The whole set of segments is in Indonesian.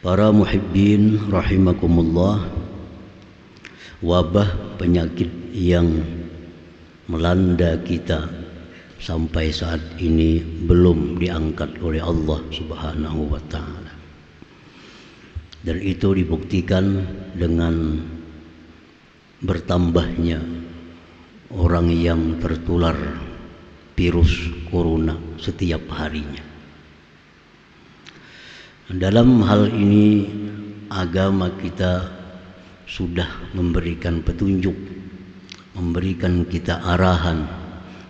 Para muhibbin rahimakumullah, wabah penyakit yang melanda kita sampai saat ini belum diangkat oleh Allah Subhanahu wa taala. Dan itu dibuktikan dengan bertambahnya orang yang tertular virus corona setiap harinya. Dalam hal ini agama kita sudah memberikan petunjuk, memberikan kita arahan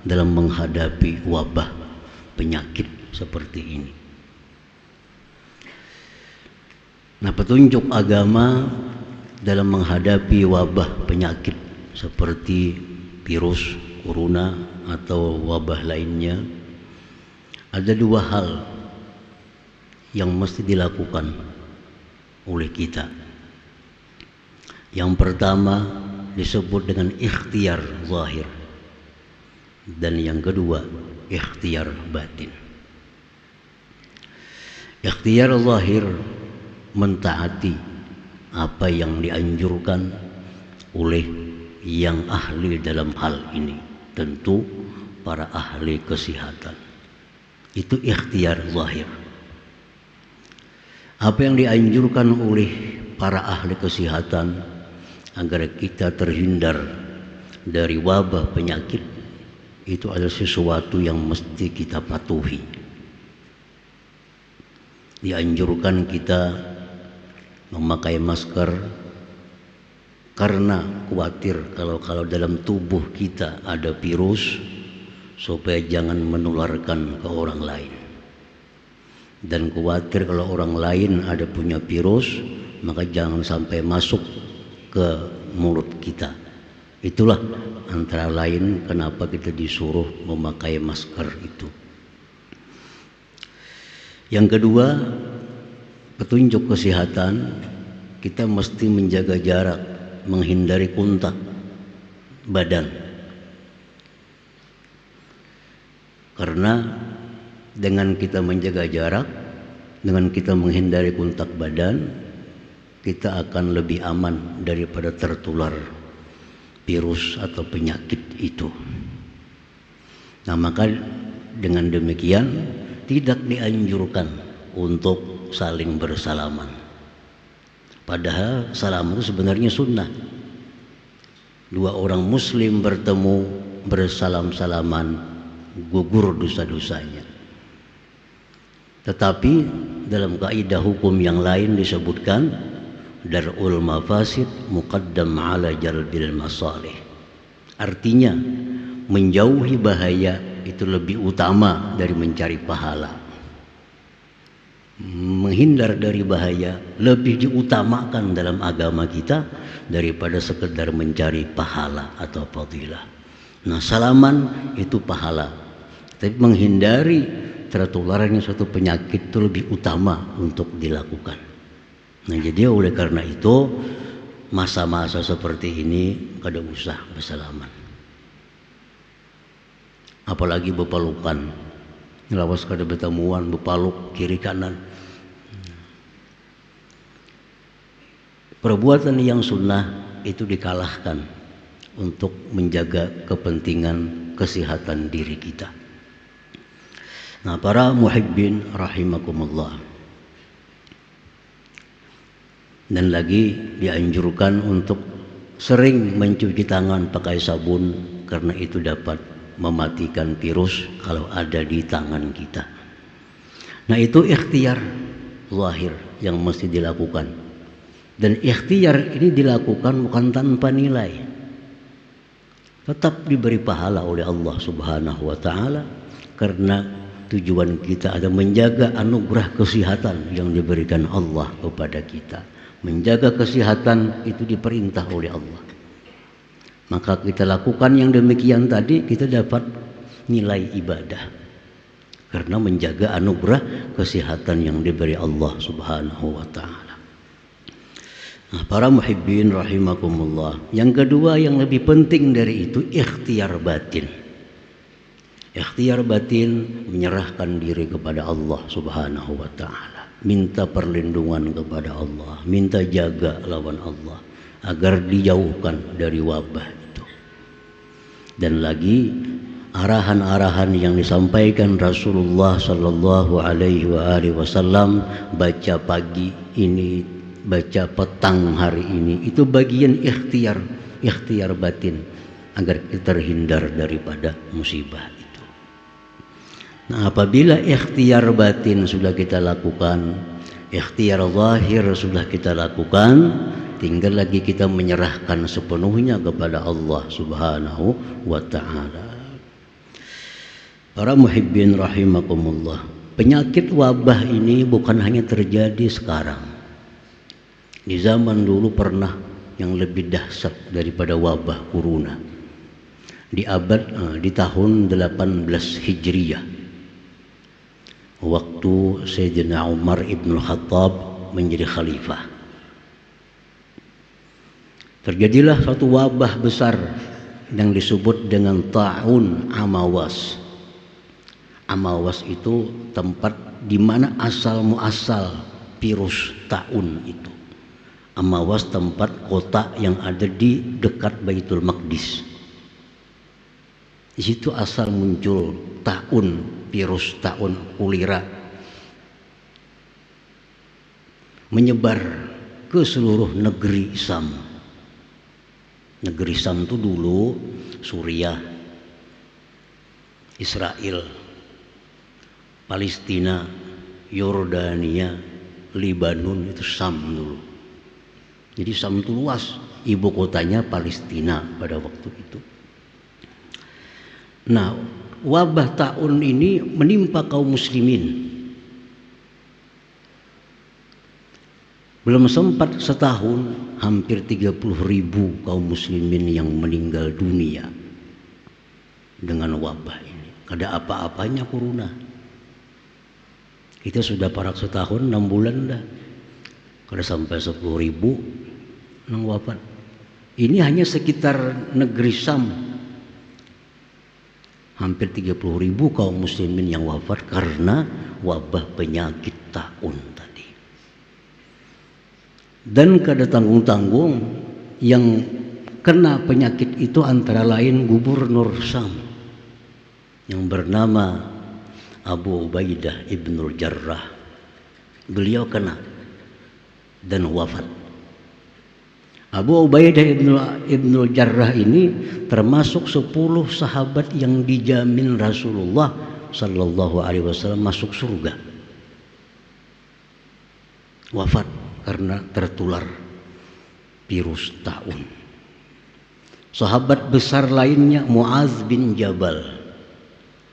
dalam menghadapi wabah penyakit seperti ini. Nah, petunjuk agama dalam menghadapi wabah penyakit seperti virus corona atau wabah lainnya, ada dua hal yang mesti dilakukan oleh kita. Yang pertama disebut dengan ikhtiar zahir, dan yang kedua ikhtiar batin. Ikhtiar zahir mentaati apa yang dianjurkan oleh yang ahli dalam hal ini, tentu para ahli kesehatan. Itu ikhtiar zahir. Apa yang dianjurkan oleh para ahli kesehatan agar kita terhindar dari wabah penyakit, itu adalah sesuatu yang mesti kita patuhi. Dianjurkan kita memakai masker karena khawatir kalau dalam tubuh kita ada virus, supaya jangan menularkan ke orang lain. Dan khawatir kalau orang lain ada punya virus, maka jangan sampai masuk ke mulut kita. Itulah antara lain kenapa kita disuruh memakai masker itu. Yang kedua, petunjuk kesehatan, kita mesti menjaga jarak, menghindari kontak badan. Karena dengan kita menjaga jarak, dengan kita menghindari kontak badan, kita akan lebih aman daripada tertular virus atau penyakit itu. Nah, maka dengan demikian tidak dianjurkan untuk saling bersalaman. Padahal salam itu sebenarnya sunnah. Dua orang muslim bertemu bersalam-salaman, gugur dosa-dosanya. Tetapi dalam kaidah hukum yang lain disebutkan dar'ul mafasid muqaddam ala jalbil masalih. Artinya menjauhi bahaya itu lebih utama dari mencari pahala. Menghindar dari bahaya lebih diutamakan dalam agama kita daripada sekedar mencari pahala atau fadilah. Nah, salaman itu pahala, tapi menghindari tertularnya suatu penyakit itu lebih utama untuk dilakukan. Nah, jadi oleh karena itu masa-masa seperti ini kada usah bersalaman, apalagi bepelukan. Lawas kada bertemuan bepaluk kiri kanan. Perbuatan yang sunnah itu dikalahkan untuk menjaga kepentingan kesehatan diri kita. Nah, para muhibbin rahimakumullah, dan lagi dianjurkan untuk sering mencuci tangan pakai sabun, karena itu dapat mematikan virus kalau ada di tangan kita. Nah, itu ikhtiar zahir yang mesti dilakukan. Dan ikhtiar ini dilakukan bukan tanpa nilai. Tetap diberi pahala oleh Allah Subhanahu wa taala, karena tujuan kita adalah menjaga anugerah kesehatan yang diberikan Allah kepada kita. Menjaga kesehatan itu diperintah oleh Allah. Maka kita lakukan yang demikian tadi, kita dapat nilai ibadah. Karena menjaga anugerah kesehatan yang diberi Allah Subhanahu wa taala. Nah, para muhibbin rahimakumullah, yang kedua yang lebih penting dari itu ikhtiar batin. Ikhtiar batin menyerahkan diri kepada Allah Subhanahu wa taala. minta perlindungan kepada Allah, minta jaga lawan Allah agar dijauhkan dari wabah itu. Dan lagi arahan-arahan yang disampaikan Rasulullah sallallahu alaihi wasallam, baca pagi ini, baca petang hari ini, itu bagian ikhtiar batin agar kita terhindar daripada musibah itu. Nah, apabila ikhtiar batin sudah kita lakukan, ikhtiar zahir sudah kita lakukan, tinggal lagi kita menyerahkan sepenuhnya kepada Allah Subhanahu wa ta'ala. Para muhibbin rahimakumullah, penyakit wabah ini bukan hanya terjadi sekarang. Di zaman dulu pernah yang lebih dahsyat daripada wabah corona. Di tahun 18 Hijriyah, waktu Sayyidina Umar ibn Khattab menjadi khalifah, terjadilah suatu wabah besar yang disebut dengan ta'un Amawas. Amawas itu tempat di mana asal muasal virus ta'un itu. Amawas tempat kota yang ada di dekat Baitul Maqdis. Di situ asal muncul ta'un, virus ta'un kulira, menyebar ke seluruh negeri Sam. Negeri Sam itu dulu Suriah, Israel, Palestina, Yordania, Lebanon, itu Sam dulu. Jadi Sam itu luas, ibu kotanya Palestina pada waktu itu. Nah, wabah ta'un ini menimpa kaum muslimin. Belum sempat setahun, hampir 30.000 kaum muslimin yang meninggal dunia dengan wabah ini. Ada apa-apanya corona. Kita sudah parak setahun, 6 bulan dah. Kalau sampai 10.000 yang wafat. Ini hanya sekitar negeri Sam. Hampir 30.000 kaum muslimin yang wafat karena wabah penyakit ta'un tadi. Dan kada tanggung-tanggung yang kena penyakit itu antara lain gubernur Sam yang bernama Abu Ubaidah ibnul Jarrah. Beliau kena dan wafat. Abu Ubaidah ibnul Jarrah ini termasuk 10 sahabat yang dijamin Rasulullah sallallahu alaihi wasallam masuk surga. Wafat karena tertular virus ta'un. Sahabat besar lainnya Muaz bin Jabal,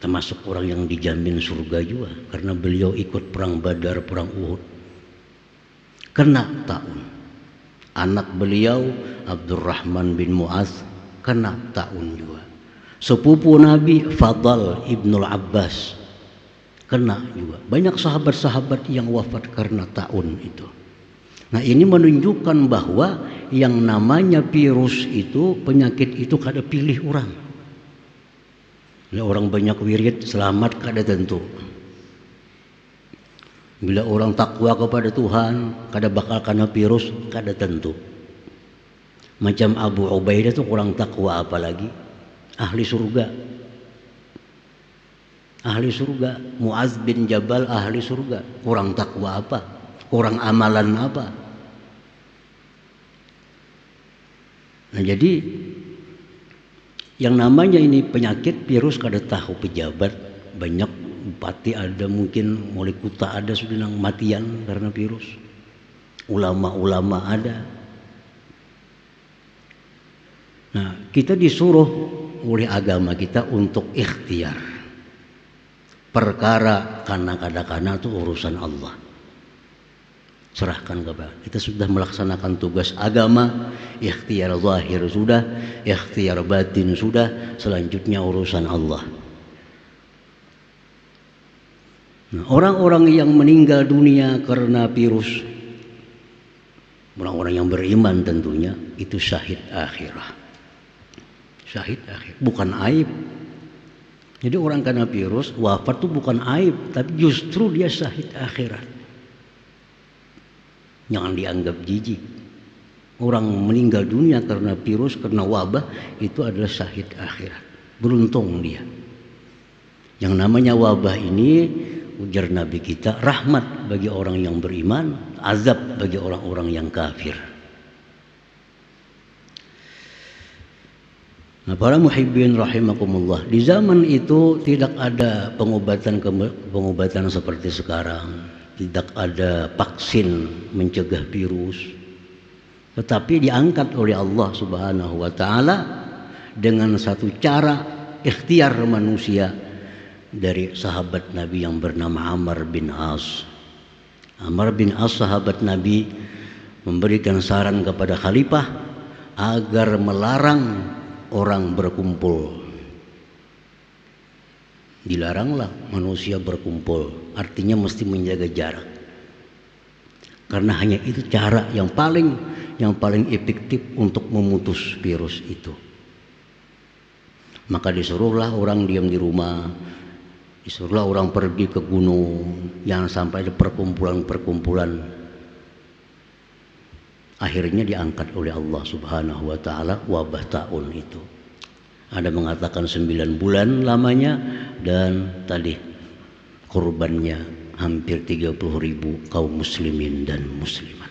termasuk orang yang dijamin surga juga karena beliau ikut perang Badar, perang Uhud, kena ta'un. Anak beliau Abdurrahman bin Muaz kena ta'un juga. Sepupu Nabi Fadl ibnul Abbas kena juga. Banyak sahabat-sahabat yang wafat karena ta'un itu. Nah, ini menunjukkan bahwa yang namanya virus itu, penyakit itu kada pilih orang. Orang banyak wirid selamat kada tentu. Bila orang takwa kepada Tuhan, kada bakal kena virus, kada tentu. Macam Abu Ubaidah itu kurang takwa, apalagi ahli surga. Ahli surga. Muaz bin Jabal ahli surga. Kurang takwa apa? Kurang amalan apa? Nah, jadi yang namanya ini penyakit virus kada tahu pejabat, banyak bupati ada, mungkin wali kota ada sudah nang matian karena virus. Ulama-ulama ada. Nah, kita disuruh oleh agama kita untuk ikhtiar. Perkara kana-kana itu urusan Allah. Serahkan kepada kita. Sudah melaksanakan tugas agama, ikhtiar zahir sudah, ikhtiar batin sudah, selanjutnya urusan Allah. Nah, orang-orang yang meninggal dunia karena virus, orang-orang yang beriman tentunya, itu syahid akhirah. Syahid akhir, bukan aib. Jadi orang kena virus wafat itu bukan aib, tapi justru dia syahid akhirat. Jangan dianggap jijik. Orang meninggal dunia karena virus, karena wabah, itu adalah syahid akhirat. Beruntung dia. Yang namanya wabah ini, ujar Nabi kita, rahmat bagi orang yang beriman, azab bagi orang-orang yang kafir. Nah, para muhibbin rahimakumullah, di zaman itu tidak ada pengobatan seperti sekarang, tidak ada vaksin mencegah virus, tetapi diangkat oleh Allah Subhanahu wa taala dengan satu cara ikhtiar manusia dari sahabat Nabi yang bernama Amr bin As. Amr bin As, sahabat Nabi, memberikan saran kepada khalifah agar melarang orang berkumpul. Dilaranglah manusia berkumpul, artinya mesti menjaga jarak. Karena hanya itu cara yang paling efektif untuk memutus virus itu. Maka disuruhlah orang diam di rumah, disuruhlah orang pergi ke gunung, jangan sampai ada perkumpulan. Akhirnya diangkat oleh Allah Subhanahu wa taala wabah taun itu. Ada mengatakan 9 bulan lamanya, dan tadi korbannya hampir 30.000 kaum muslimin dan muslimat.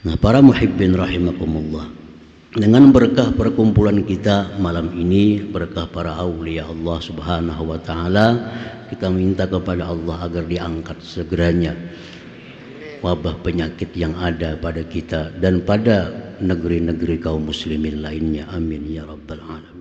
Nah, para muhibbin rahimakumullah, dengan berkah perkumpulan kita malam ini, berkah para aulia Allah Subhanahu wa taala, kita minta kepada Allah agar diangkat segeranya wabah penyakit yang ada pada kita dan pada negeri-negeri kaum muslimin lainnya. Amin ya rabbal alamin.